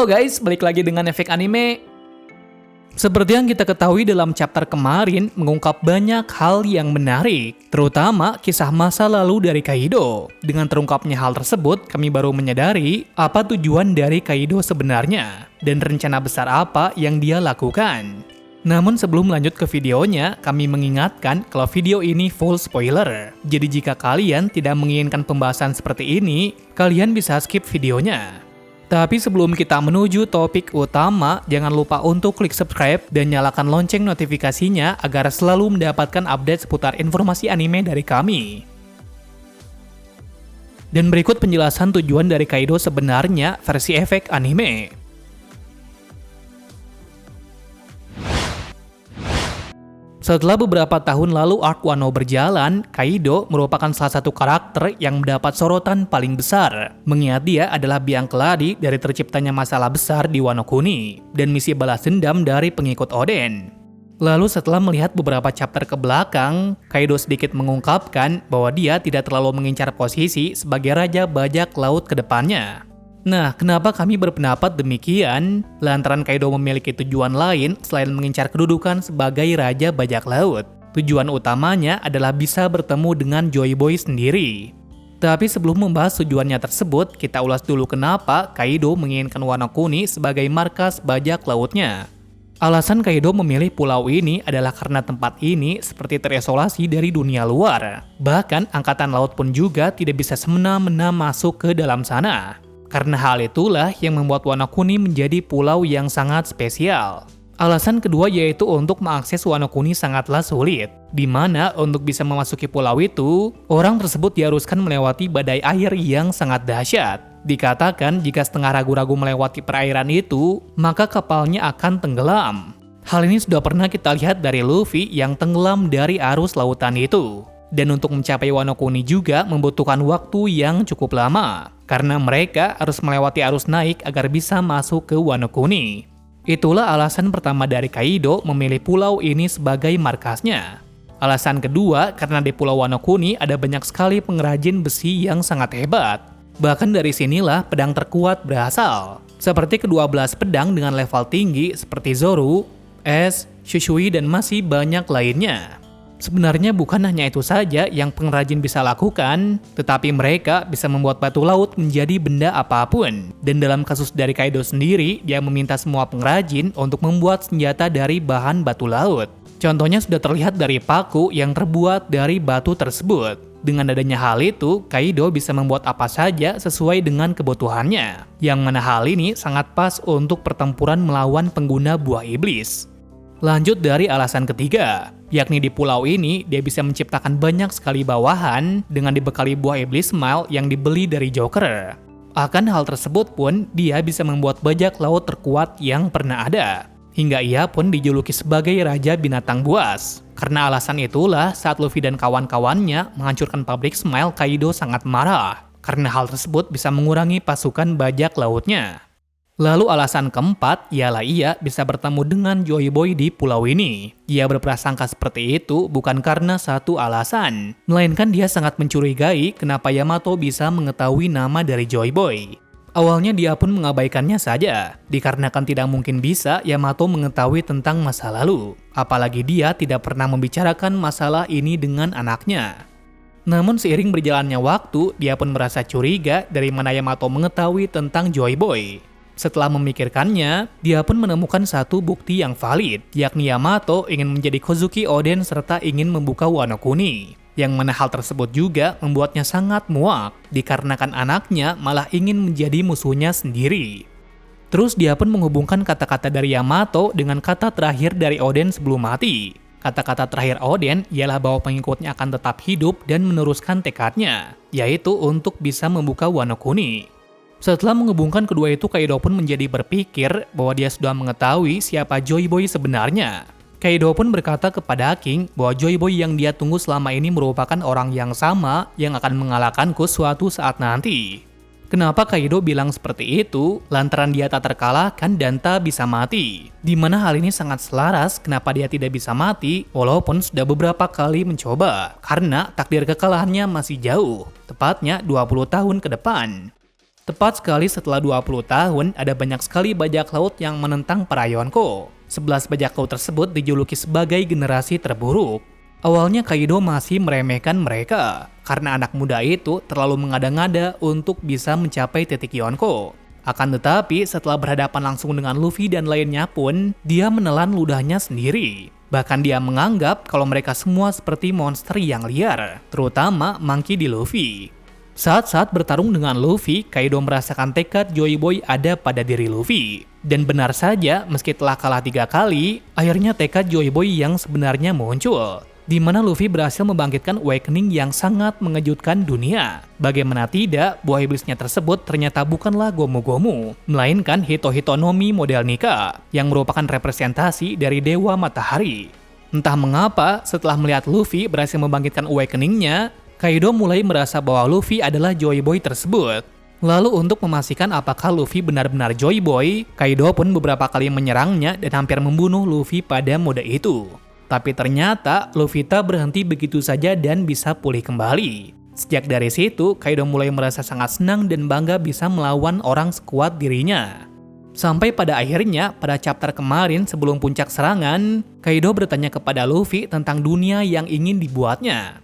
Halo guys, balik lagi dengan Efek Anime. Seperti yang kita ketahui dalam chapter kemarin, mengungkap banyak hal yang menarik, terutama kisah masa lalu dari Kaido. Dengan terungkapnya hal tersebut, kami baru menyadari apa tujuan dari Kaido sebenarnya, dan rencana besar apa yang dia lakukan. Namun sebelum lanjut ke videonya, kami mengingatkan kalau video ini full spoiler. Jadi jika kalian tidak menginginkan pembahasan seperti ini, kalian bisa skip videonya. Tapi sebelum kita menuju topik utama, jangan lupa untuk klik subscribe dan nyalakan lonceng notifikasinya agar selalu mendapatkan update seputar informasi anime dari kami. Dan berikut penjelasan tujuan dari Kaido sebenarnya versi Efek Anime. Setelah beberapa tahun lalu arc Wano berjalan, Kaido merupakan salah satu karakter yang mendapat sorotan paling besar, mengingat dia adalah biang keladi dari terciptanya masalah besar di Wano Kuni, dan misi balas dendam dari pengikut Oden. Lalu setelah melihat beberapa chapter ke belakang, Kaido sedikit mengungkapkan bahwa dia tidak terlalu mengincar posisi sebagai Raja Bajak Laut ke depannya. Nah, kenapa kami berpendapat demikian? Lantaran Kaido memiliki tujuan lain selain mengincar kedudukan sebagai Raja Bajak Laut. Tujuan utamanya adalah bisa bertemu dengan Joy Boy sendiri. Tapi sebelum membahas tujuannya tersebut, kita ulas dulu kenapa Kaido menginginkan Wano Kuni sebagai markas bajak lautnya. Alasan Kaido memilih pulau ini adalah karena tempat ini seperti terisolasi dari dunia luar. Bahkan angkatan laut pun juga tidak bisa semena-mena masuk ke dalam sana. Karena hal itulah yang membuat Wano Kuni menjadi pulau yang sangat spesial. Alasan kedua yaitu untuk mengakses Wano Kuni sangatlah sulit, di mana untuk bisa memasuki pulau itu, orang tersebut diharuskan melewati badai air yang sangat dahsyat. Dikatakan jika setengah ragu-ragu melewati perairan itu, maka kapalnya akan tenggelam. Hal ini sudah pernah kita lihat dari Luffy yang tenggelam dari arus lautan itu. Dan untuk mencapai Wano Kuni juga membutuhkan waktu yang cukup lama, karena mereka harus melewati arus naik agar bisa masuk ke Wano Kuni. Itulah alasan pertama dari Kaido memilih pulau ini sebagai markasnya. Alasan kedua, karena di Pulau Wano Kuni ada banyak sekali pengrajin besi yang sangat hebat. Bahkan dari sinilah pedang terkuat berasal. Seperti ke-12 pedang dengan level tinggi seperti Zoro, Ace, Shishui, dan masih banyak lainnya. Sebenarnya bukan hanya itu saja yang pengrajin bisa lakukan, tetapi mereka bisa membuat batu laut menjadi benda apapun. Dan dalam kasus dari Kaido sendiri, dia meminta semua pengrajin untuk membuat senjata dari bahan batu laut. Contohnya sudah terlihat dari paku yang terbuat dari batu tersebut. Dengan adanya hal itu, Kaido bisa membuat apa saja sesuai dengan kebutuhannya. Yang mana hal ini sangat pas untuk pertempuran melawan pengguna buah iblis. Lanjut dari alasan ketiga, yakni di pulau ini dia bisa menciptakan banyak sekali bawahan dengan dibekali buah iblis Smile yang dibeli dari Joker. Akan hal tersebut pun dia bisa membuat bajak laut terkuat yang pernah ada. Hingga ia pun dijuluki sebagai Raja Binatang Buas. Karena alasan itulah saat Luffy dan kawan-kawannya menghancurkan pabrik Smile, Kaido sangat marah. Karena hal tersebut bisa mengurangi pasukan bajak lautnya. Lalu alasan keempat, ialah ia bisa bertemu dengan Joy Boy di pulau ini. Ia berprasangka seperti itu bukan karena satu alasan, melainkan dia sangat mencurigai kenapa Yamato bisa mengetahui nama dari Joy Boy. Awalnya dia pun mengabaikannya saja, dikarenakan tidak mungkin bisa Yamato mengetahui tentang masa lalu. Apalagi dia tidak pernah membicarakan masalah ini dengan anaknya. Namun seiring berjalannya waktu, dia pun merasa curiga dari mana Yamato mengetahui tentang Joy Boy. Setelah memikirkannya, dia pun menemukan satu bukti yang valid, yakni Yamato ingin menjadi Kozuki Oden serta ingin membuka Wano Kuni. Yang mana hal tersebut juga membuatnya sangat muak, dikarenakan anaknya malah ingin menjadi musuhnya sendiri. Terus dia pun menghubungkan kata-kata dari Yamato dengan kata terakhir dari Oden sebelum mati. Kata-kata terakhir Oden ialah bahwa pengikutnya akan tetap hidup dan meneruskan tekadnya, yaitu untuk bisa membuka Wano Kuni. Setelah menghubungkan kedua itu, Kaido pun menjadi berpikir bahwa dia sudah mengetahui siapa Joy Boy sebenarnya. Kaido pun berkata kepada King bahwa Joy Boy yang dia tunggu selama ini merupakan orang yang sama yang akan mengalahkanku suatu saat nanti. Kenapa Kaido bilang seperti itu? Lantaran dia tak terkalahkan dan tak bisa mati. Dimana hal ini sangat selaras kenapa dia tidak bisa mati walaupun sudah beberapa kali mencoba. Karena takdir kekalahannya masih jauh, tepatnya 20 tahun ke depan. Tepat sekali setelah 20 tahun, ada banyak sekali bajak laut yang menentang para Yonko. 11 bajak laut tersebut dijuluki sebagai generasi terburuk. Awalnya Kaido masih meremehkan mereka, karena anak muda itu terlalu mengada-ngada untuk bisa mencapai titik Yonko. Akan tetapi, setelah berhadapan langsung dengan Luffy dan lainnya pun, dia menelan ludahnya sendiri. Bahkan dia menganggap kalau mereka semua seperti monster yang liar, terutama Monkey D. Luffy. Saat-saat bertarung dengan Luffy, Kaido merasakan tekad Joy Boy ada pada diri Luffy. Dan benar saja, meski telah kalah 3 kali, akhirnya tekad Joy Boy yang sebenarnya muncul. Di mana Luffy berhasil membangkitkan awakening yang sangat mengejutkan dunia. Bagaimana tidak, buah iblisnya tersebut ternyata bukanlah Gomu-Gomu, melainkan Hito-Hito no Mi model Nika, yang merupakan representasi dari Dewa Matahari. Entah mengapa, setelah melihat Luffy berhasil membangkitkan awakeningnya, Kaido mulai merasa bahwa Luffy adalah Joy Boy tersebut. Lalu untuk memastikan apakah Luffy benar-benar Joy Boy, Kaido pun beberapa kali menyerangnya dan hampir membunuh Luffy pada mode itu. Tapi ternyata Luffy tak berhenti begitu saja dan bisa pulih kembali. Sejak dari situ, Kaido mulai merasa sangat senang dan bangga bisa melawan orang sekuat dirinya. Sampai pada akhirnya, pada chapter kemarin sebelum puncak serangan, Kaido bertanya kepada Luffy tentang dunia yang ingin dibuatnya.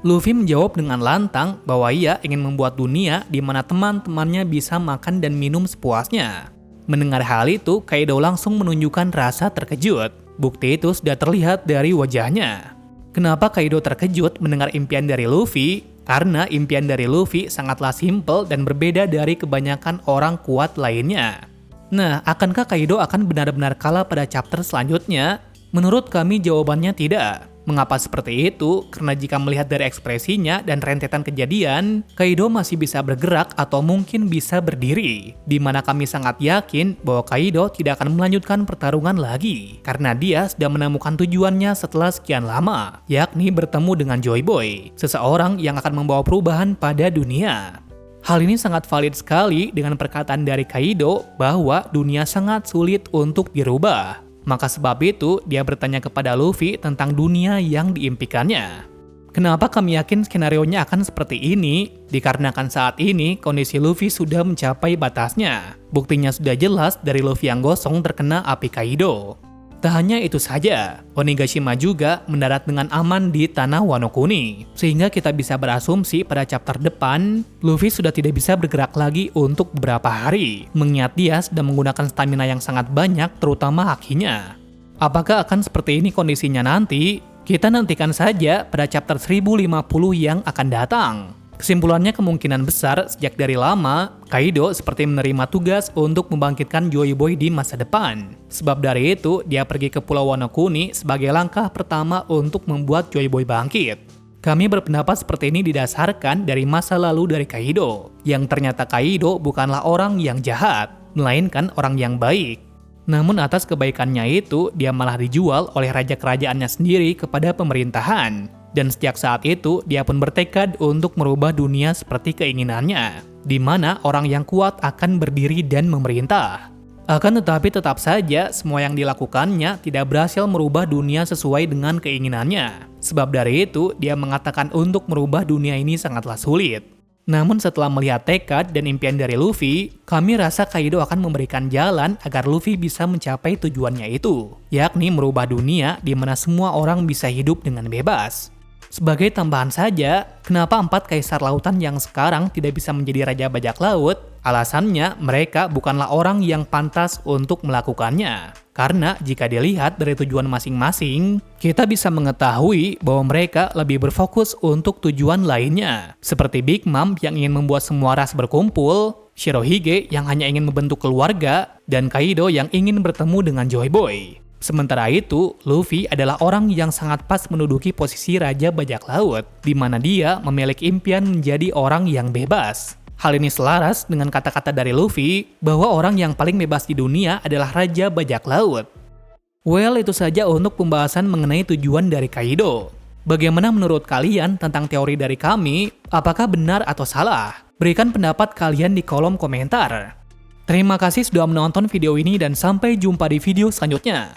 Luffy menjawab dengan lantang bahwa ia ingin membuat dunia di mana teman-temannya bisa makan dan minum sepuasnya. Mendengar hal itu, Kaido langsung menunjukkan rasa terkejut. Bukti itu sudah terlihat dari wajahnya. Kenapa Kaido terkejut mendengar impian dari Luffy? Karena impian dari Luffy sangatlah simpel dan berbeda dari kebanyakan orang kuat lainnya. Nah, akankah Kaido akan benar-benar kalah pada chapter selanjutnya? Menurut kami jawabannya tidak. Mengapa seperti itu? Karena jika melihat dari ekspresinya dan rentetan kejadian, Kaido masih bisa bergerak atau mungkin bisa berdiri. Di mana kami sangat yakin bahwa Kaido tidak akan melanjutkan pertarungan lagi. Karena dia sudah menemukan tujuannya setelah sekian lama, yakni bertemu dengan Joy Boy, seseorang yang akan membawa perubahan pada dunia. Hal ini sangat valid sekali dengan perkataan dari Kaido bahwa dunia sangat sulit untuk dirubah. Maka sebab itu, dia bertanya kepada Luffy tentang dunia yang diimpikannya. Kenapa kami yakin skenarionya akan seperti ini? Dikarenakan saat ini, kondisi Luffy sudah mencapai batasnya. Buktinya sudah jelas dari Luffy yang gosong terkena api Kaido. Tak hanya itu saja, Onigashima juga mendarat dengan aman di tanah Wano Kuni. Sehingga kita bisa berasumsi pada chapter depan, Luffy sudah tidak bisa bergerak lagi untuk beberapa hari. Mengingat dia sedang menggunakan stamina yang sangat banyak, terutama hakinya. Apakah akan seperti ini kondisinya nanti? Kita nantikan saja pada chapter 1050 yang akan datang. Kesimpulannya kemungkinan besar sejak dari lama, Kaido seperti menerima tugas untuk membangkitkan Joy Boy di masa depan. Sebab dari itu, dia pergi ke Pulau Wano Kuni sebagai langkah pertama untuk membuat Joy Boy bangkit. Kami berpendapat seperti ini didasarkan dari masa lalu dari Kaido, yang ternyata Kaido bukanlah orang yang jahat, melainkan orang yang baik. Namun atas kebaikannya itu, dia malah dijual oleh raja kerajaannya sendiri kepada pemerintahan. Dan sejak saat itu, dia pun bertekad untuk merubah dunia seperti keinginannya, di mana orang yang kuat akan berdiri dan memerintah. Akan tetapi tetap saja, semua yang dilakukannya tidak berhasil merubah dunia sesuai dengan keinginannya. Sebab dari itu, dia mengatakan untuk merubah dunia ini sangatlah sulit. Namun setelah melihat tekad dan impian dari Luffy, kami rasa Kaido akan memberikan jalan agar Luffy bisa mencapai tujuannya itu, yakni merubah dunia di mana semua orang bisa hidup dengan bebas. Sebagai tambahan saja, kenapa 4 kaisar lautan yang sekarang tidak bisa menjadi raja bajak laut? Alasannya, mereka bukanlah orang yang pantas untuk melakukannya. Karena jika dilihat dari tujuan masing-masing, kita bisa mengetahui bahwa mereka lebih berfokus untuk tujuan lainnya. Seperti Big Mom yang ingin membuat semua ras berkumpul, Shirohige yang hanya ingin membentuk keluarga, dan Kaido yang ingin bertemu dengan Joy Boy. Sementara itu, Luffy adalah orang yang sangat pas menduduki posisi Raja Bajak Laut, di mana dia memiliki impian menjadi orang yang bebas. Hal ini selaras dengan kata-kata dari Luffy bahwa orang yang paling bebas di dunia adalah Raja Bajak Laut. Well, itu saja untuk pembahasan mengenai tujuan dari Kaido. Bagaimana menurut kalian tentang teori dari kami? Apakah benar atau salah? Berikan pendapat kalian di kolom komentar. Terima kasih sudah menonton video ini dan sampai jumpa di video selanjutnya.